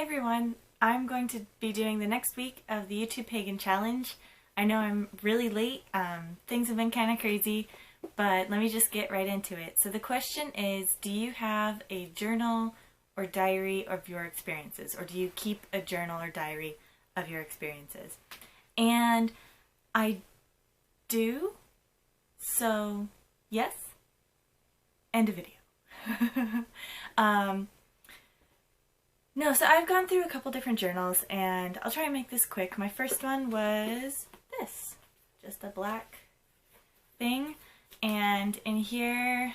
Hey everyone, I'm going to be doing the next week of the YTPagan challenge. I know I'm really late, things have been kind of crazy, but let me just get right into it. So the question is, do you have a journal or diary of your experiences, or do you keep a journal or diary of your experiences? And I do, so yes, end of video. No, so I've gone through a couple different journals, and I'll try and make this quick. My first one was this, just a black thing, and in here,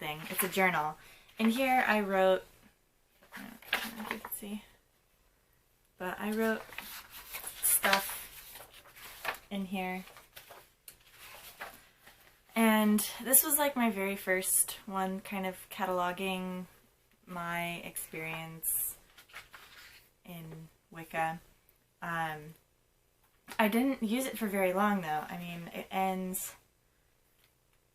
it's a journal. In here I wrote, I don't know if you can see, but I wrote stuff in here. And this was like my very first one, kind of cataloging my experience in Wicca. I didn't use it for very long though. I mean, it ends,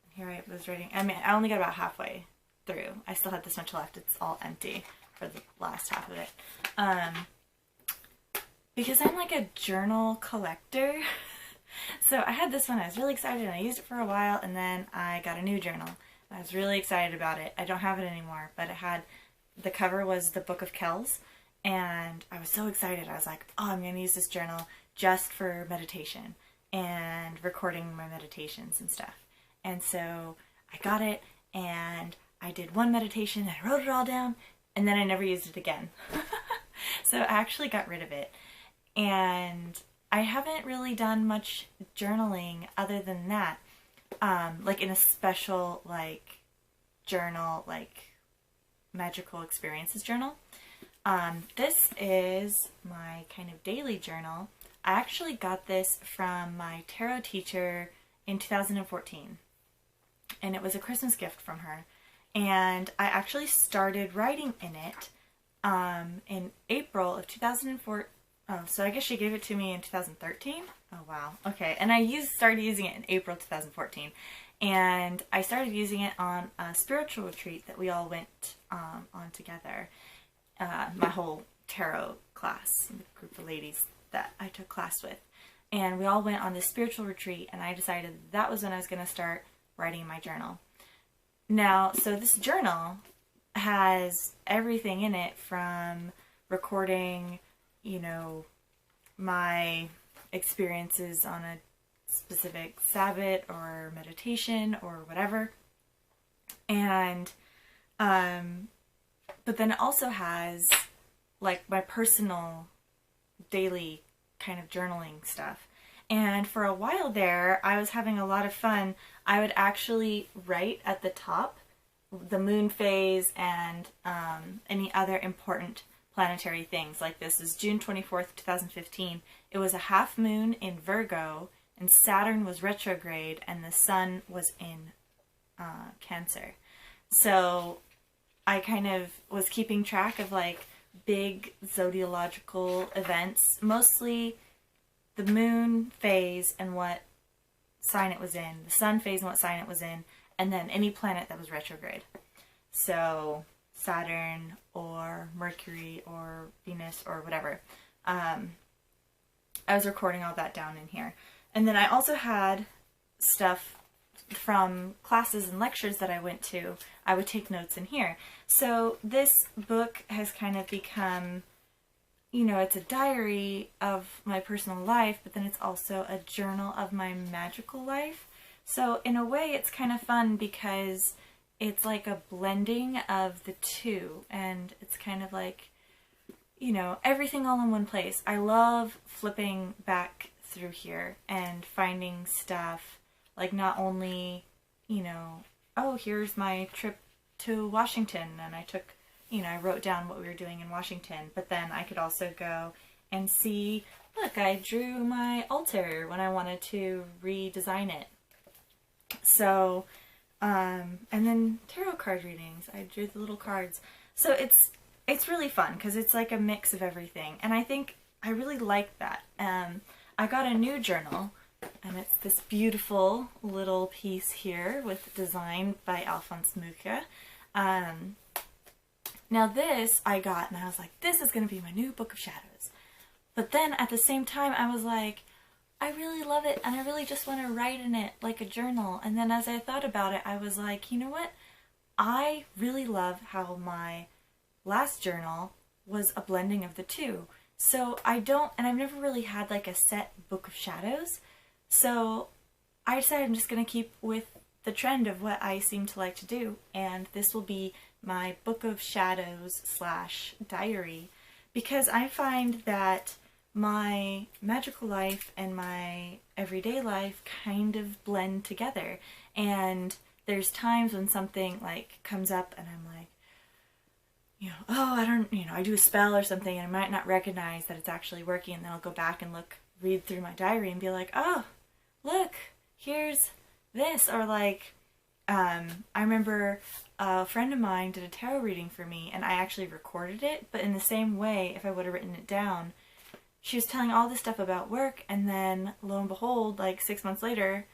here I was writing, I only got about halfway through. I still had this much left. It's all empty for the last half of it. Because I'm like a journal collector. So I had this one, I was really excited, and I used it for a while, and then I got a new journal. I was really excited about it. I don't have it anymore, but it had, the cover was the Book of Kells, and I was so excited. I was like, oh, I'm going to use this journal just for meditation and recording my meditations and stuff. And so I got it, and I did one meditation, and I wrote it all down, and then I never used it again. So I actually got rid of it. And I haven't really done much journaling other than that, like in a special journal, like magical experiences journal. This is my kind of daily journal. I actually got this from my tarot teacher in 2014, and it was a Christmas gift from her. And I actually started writing in it in April of 2014. Oh, so I guess she gave it to me in 2013? Oh, wow. Okay, and I started using it in April 2014. And I started using it on a spiritual retreat that we all went on together. My whole tarot class, the group of ladies that I took class with. And we all went on this spiritual retreat, and I decided that was when I was going to start writing my journal. Now, so this journal has everything in it, from recording, you know, my experiences on a specific Sabbath or meditation or whatever. And, but then it also has like my personal daily kind of journaling stuff. And for a while there, I was having a lot of fun. I would actually write at the top the moon phase and any other important planetary things. Like this is June 24th, 2015. It was a half moon in Virgo, and Saturn was retrograde, and the sun was in Cancer. So I kind of was keeping track of like big zodiological events, mostly the moon phase and what sign it was in, the sun phase and what sign it was in, and then any planet that was retrograde. So Saturn or Mercury or Venus or whatever. I was recording all that down in here. And then I also had stuff from classes and lectures that I went to. I would take notes in here. So this book has kind of become, you know, it's a diary of my personal life, but then it's also a journal of my magical life. So in a way it's kind of fun because it's like a blending of the two, and it's kind of like, you know, everything all in one place. I love flipping back through here and finding stuff, like not only, you know, oh, here's my trip to Washington, and I took, you know, I wrote down what we were doing in Washington, but then I could also go and see, look, I drew my altar when I wanted to redesign it. So, and then tarot card readings. I drew the little cards. So it's really fun because it's like a mix of everything. And I think I really like that. I got a new journal, and it's this beautiful little piece here with design by Alphonse Mucha. Now this I got and I was like, this is going to be my new Book of Shadows. But then at the same time I was like, I really love it and I really just want to write in it like a journal. And then as I thought about it, I was like, you know what? I really love how my last journal was a blending of the two. So I've never really had like a set Book of Shadows. So I decided I'm just going to keep with the trend of what I seem to like to do. And this will be my Book of Shadows / diary, because I find that my magical life and my everyday life kind of blend together. And there's times when something like comes up and I'm like, I do a spell or something and I might not recognize that it's actually working, and then I'll go back and read through my diary and be like, oh, look, here's this. Or like, I remember a friend of mine did a tarot reading for me and I actually recorded it, but in the same way, if I would have written it down, she was telling all this stuff about work, and then lo and behold, like 6 months later,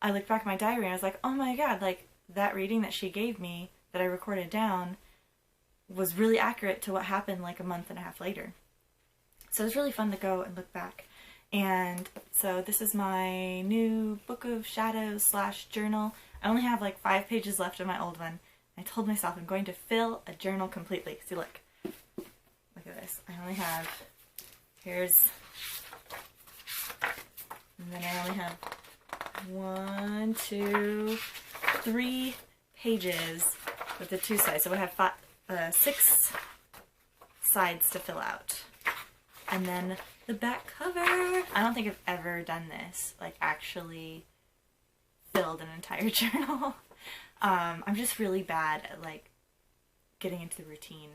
I looked back at my diary and I was like, oh my god, like that reading that she gave me that I recorded down was really accurate to what happened like a month and a half later. So it was really fun to go and look back. And so this is my new Book of Shadows / journal. I only have like 5 pages left of my old one. I told myself I'm going to fill a journal completely. See, look at this. I only have, here's, and then I only have 1, 2, 3 pages with the 2 sides. So I have 6 sides to fill out. And then the back cover. I don't think I've ever done this, like actually filled an entire journal. I'm just really bad at like getting into the routine.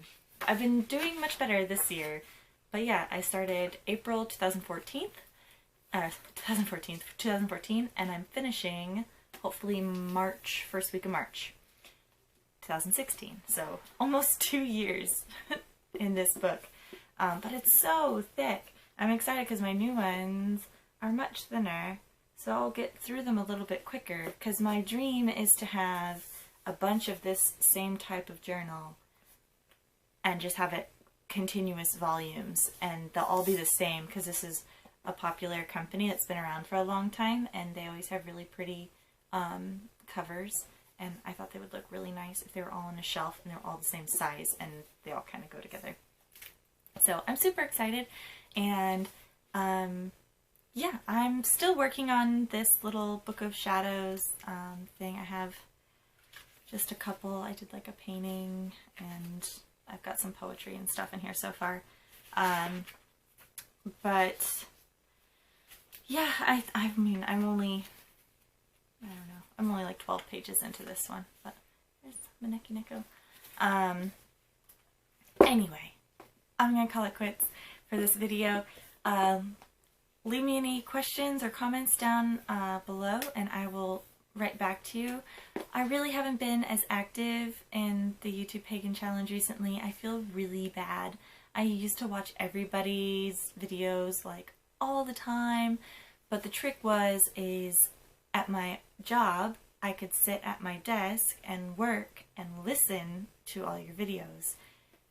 I've been doing much better this year, but yeah, I started April 2014, and I'm finishing hopefully March, first week of March 2016. So almost 2 years in this book. But it's so thick. I'm excited because my new ones are much thinner, so I'll get through them a little bit quicker, because my dream is to have a bunch of this same type of journal and just have it continuous volumes, and they'll all be the same because this is a popular company that's been around for a long time, and they always have really pretty covers, and I thought they would look really nice if they were all on a shelf and they're all the same size and they all kind of go together. So I'm super excited, and yeah, I'm still working on this little Book of Shadows thing. I have just a couple. I did like a painting, and I've got some poetry and stuff in here so far. But yeah, I mean, I'm only like 12 pages into this one, but there's Maneki Neko. Anyway, I'm gonna call it quits for this video. Leave me any questions or comments down below, and I will write back to you. I really haven't been as active in the YTPagan challenge recently. I feel really bad. I used to watch everybody's videos like all the time, but the trick is at my job I could sit at my desk and work and listen to all your videos.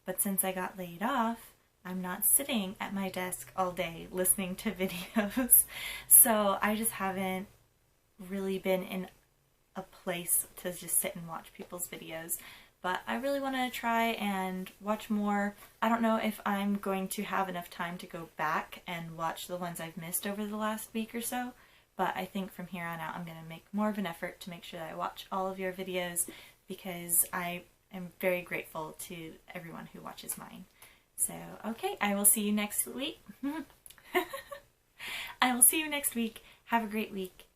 But since I got laid off, I'm not sitting at my desk all day listening to videos. So I just haven't really been in a place to just sit and watch people's videos. But I really want to try and watch more. I don't know if I'm going to have enough time to go back and watch the ones I've missed over the last week or so. But I think from here on out I'm going to make more of an effort to make sure that I watch all of your videos, because I am very grateful to everyone who watches mine. So, okay, I will see you next week. I will see you next week. Have a great week.